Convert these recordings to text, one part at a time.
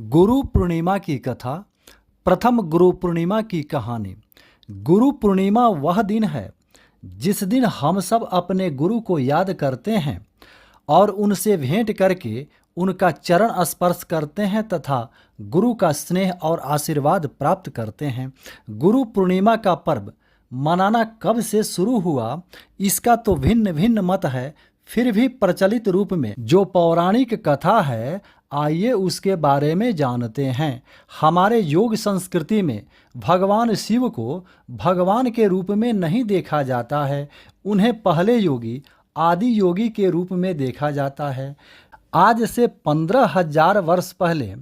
गुरु पूर्णिमा की कथा। प्रथम गुरु पूर्णिमा की कहानी। गुरु पूर्णिमा वह दिन है जिस दिन हम सब अपने गुरु को याद करते हैं और उनसे भेंट करके उनका चरण स्पर्श करते हैं तथा गुरु का स्नेह और आशीर्वाद प्राप्त करते हैं। गुरु पूर्णिमा का पर्व मनाना कब से शुरू हुआ, इसका तो भिन्न भिन्न मत है। फिर भी प्रचलित रूप में जो पौराणिक कथा है, आइए उसके बारे में जानते हैं। हमारे योग संस्कृति में भगवान शिव को भगवान के रूप में नहीं देखा जाता है, उन्हें पहले योगी आदि योगी के रूप में देखा जाता है। आज से 15,000 वर्ष पहले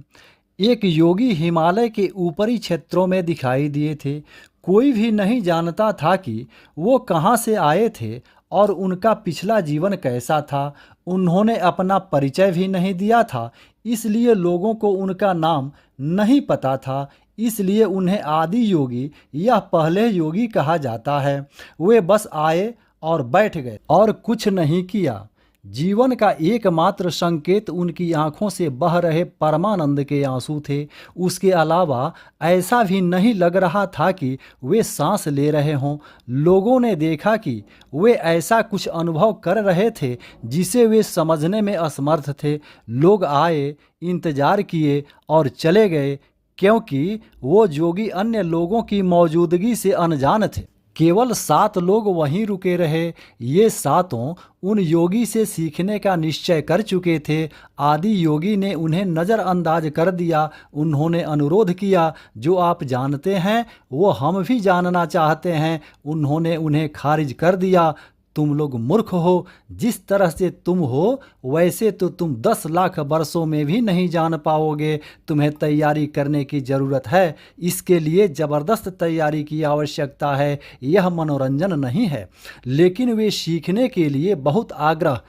एक योगी हिमालय के ऊपरी क्षेत्रों में दिखाई दिए थे। कोई भी नहीं जानता था कि वो कहाँ से आए थे और उनका पिछला जीवन कैसा था। उन्होंने अपना परिचय भी नहीं दिया था, इसलिए लोगों को उनका नाम नहीं पता था। इसलिए उन्हें आदि योगी या पहले योगी कहा जाता है। वे बस आए और बैठ गए और कुछ नहीं किया। जीवन का एकमात्र संकेत उनकी आंखों से बह रहे परमानंद के आंसू थे। उसके अलावा ऐसा भी नहीं लग रहा था कि वे सांस ले रहे हों। लोगों ने देखा कि वे ऐसा कुछ अनुभव कर रहे थे जिसे वे समझने में असमर्थ थे। लोग आए, इंतजार किए और चले गए, क्योंकि वो जोगी अन्य लोगों की मौजूदगी से अनजान थे। केवल 7 लोग वहीं रुके रहे। ये 7 उन योगी से सीखने का निश्चय कर चुके थे। आदि योगी ने उन्हें नज़रअंदाज कर दिया। उन्होंने अनुरोध किया, जो आप जानते हैं वो हम भी जानना चाहते हैं। उन्होंने उन्हें खारिज कर दिया। तुम लोग मूर्ख हो। जिस तरह से तुम हो वैसे तो तुम 10 लाख वर्षों में भी नहीं जान पाओगे। तुम्हें तैयारी करने की ज़रूरत है। इसके लिए ज़बरदस्त तैयारी की आवश्यकता है। यह मनोरंजन नहीं है। लेकिन वे सीखने के लिए बहुत आग्रह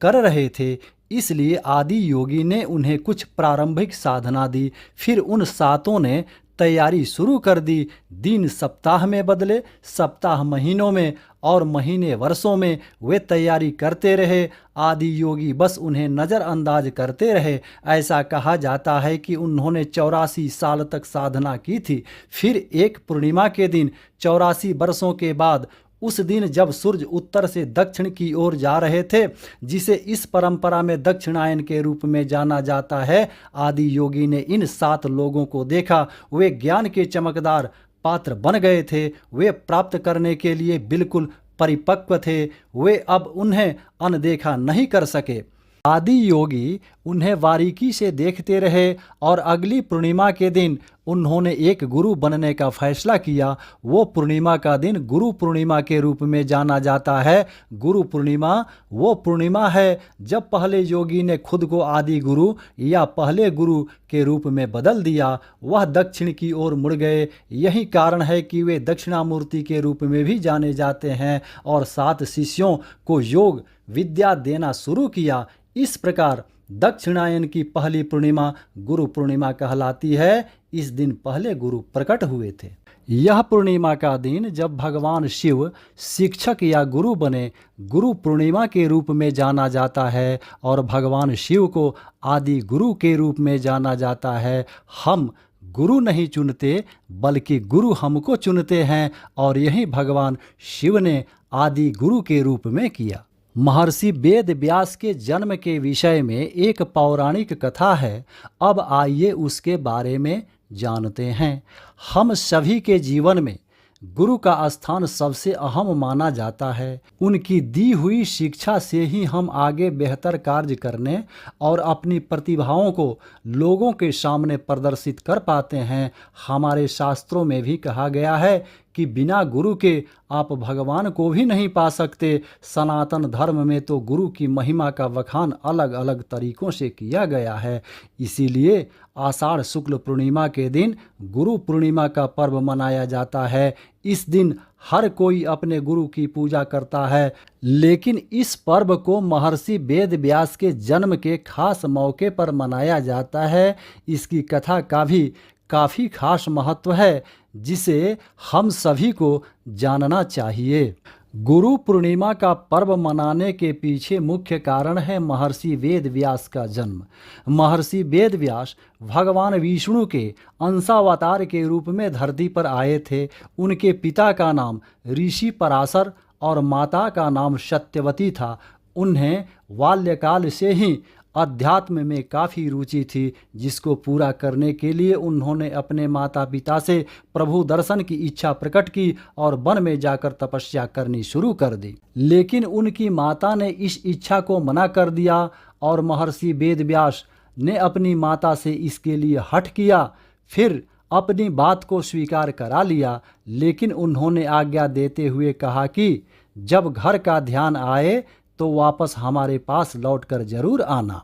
कर रहे थे, इसलिए आदि योगी ने उन्हें कुछ प्रारंभिक साधना दी। फिर उन 7 ने तैयारी शुरू कर दी। दिन सप्ताह में बदले, सप्ताह महीनों में और महीने वर्षों में। वे तैयारी करते रहे। आदि योगी बस उन्हें नज़रअंदाज करते रहे। ऐसा कहा जाता है कि उन्होंने 84 साल तक साधना की थी। फिर एक पूर्णिमा के दिन 84 वर्षों के बाद, उस दिन जब सूर्य उत्तर से दक्षिण की ओर जा रहे थे, जिसे इस परंपरा में दक्षिणायन के रूप में जाना जाता है, आदि योगी ने इन 7 लोगों को देखा। वे ज्ञान के चमकदार पात्र बन गए थे। वे प्राप्त करने के लिए बिल्कुल परिपक्व थे। वे अब उन्हें अनदेखा नहीं कर सके। आदि योगी उन्हें बारीकी से देखते रहे और अगली पूर्णिमा के दिन उन्होंने एक गुरु बनने का फैसला किया। वो पूर्णिमा का दिन गुरु पूर्णिमा के रूप में जाना जाता है। गुरु पूर्णिमा वो पूर्णिमा है जब पहले योगी ने खुद को आदि गुरु या पहले गुरु के रूप में बदल दिया। वह दक्षिण की ओर मुड़ गए। यही कारण है कि वे दक्षिणामूर्ति के रूप में भी जाने जाते हैं और 7 शिष्यों को योग विद्या देना शुरू किया। इस प्रकार दक्षिणायन की पहली पूर्णिमा गुरु पूर्णिमा कहलाती है। इस दिन पहले गुरु प्रकट हुए थे। यह पूर्णिमा का दिन जब भगवान शिव शिक्षक या गुरु बने, गुरु पूर्णिमा के रूप में जाना जाता है और भगवान शिव को आदि गुरु के रूप में जाना जाता है। हम गुरु नहीं चुनते, बल्कि गुरु हमको चुनते हैं और यही भगवान शिव ने आदि गुरु के रूप में किया। महर्षि वेद व्यास के जन्म के विषय में एक पौराणिक कथा है। अब आइए उसके बारे में जानते हैं। हम सभी के जीवन में गुरु का स्थान सबसे अहम माना जाता है। उनकी दी हुई शिक्षा से ही हम आगे बेहतर कार्य करने और अपनी प्रतिभाओं को लोगों के सामने प्रदर्शित कर पाते हैं। हमारे शास्त्रों में भी कहा गया है कि बिना गुरु के आप भगवान को भी नहीं पा सकते। सनातन धर्म में तो गुरु की महिमा का बखान अलग अलग तरीकों से किया गया है। इसीलिए आषाढ़ शुक्ल पूर्णिमा के दिन गुरु पूर्णिमा का पर्व मनाया जाता है। इस दिन हर कोई अपने गुरु की पूजा करता है, लेकिन इस पर्व को महर्षि वेद व्यास के जन्म के खास मौके पर मनाया जाता है। इसकी कथा का भी काफ़ी खास महत्व है, जिसे हम सभी को जानना चाहिए। गुरु पूर्णिमा का पर्व मनाने के पीछे मुख्य कारण है महर्षि वेद व्यास का जन्म। महर्षि वेद व्यास भगवान विष्णु के अंशावतार के रूप में धरती पर आए थे। उनके पिता का नाम ऋषि पराशर और माता का नाम सत्यवती था। उन्हें बाल्यकाल से ही अध्यात्म में काफ़ी रुचि थी, जिसको पूरा करने के लिए उन्होंने अपने माता पिता से प्रभु दर्शन की इच्छा प्रकट की और वन में जाकर तपस्या करनी शुरू कर दी। लेकिन उनकी माता ने इस इच्छा को मना कर दिया और महर्षि वेद व्यास ने अपनी माता से इसके लिए हठ किया। फिर अपनी बात को स्वीकार करा लिया, लेकिन उन्होंने आज्ञा देते हुए कहा कि जब घर का ध्यान आए तो वापस हमारे पास लौटकर जरूर आना।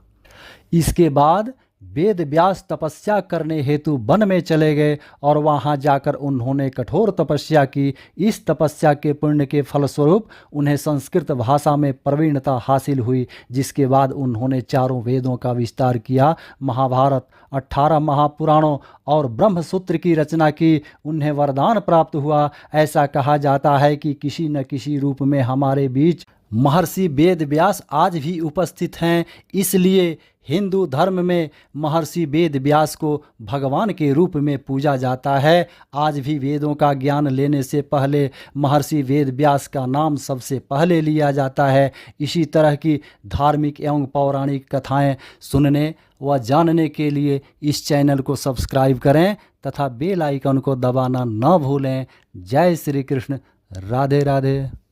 इसके बाद वेद व्यास तपस्या करने हेतु वन में चले गए और वहां जाकर उन्होंने कठोर तपस्या की। इस तपस्या के पुण्य के फलस्वरूप उन्हें संस्कृत भाषा में प्रवीणता हासिल हुई, जिसके बाद उन्होंने चारों वेदों का विस्तार किया, महाभारत, 18 महापुराणों और ब्रह्मसूत्र की रचना की। उन्हें वरदान प्राप्त हुआ। ऐसा कहा जाता है कि किसी न किसी रूप में हमारे बीच महर्षि वेद व्यास आज भी उपस्थित हैं। इसलिए हिंदू धर्म में महर्षि वेद व्यास को भगवान के रूप में पूजा जाता है। आज भी वेदों का ज्ञान लेने से पहले महर्षि वेद व्यास का नाम सबसे पहले लिया जाता है। इसी तरह की धार्मिक एवं पौराणिक कथाएं सुनने व जानने के लिए इस चैनल को सब्सक्राइब करें तथा बेल आइकन को दबाना न भूलें। जय श्री कृष्ण। राधे राधे।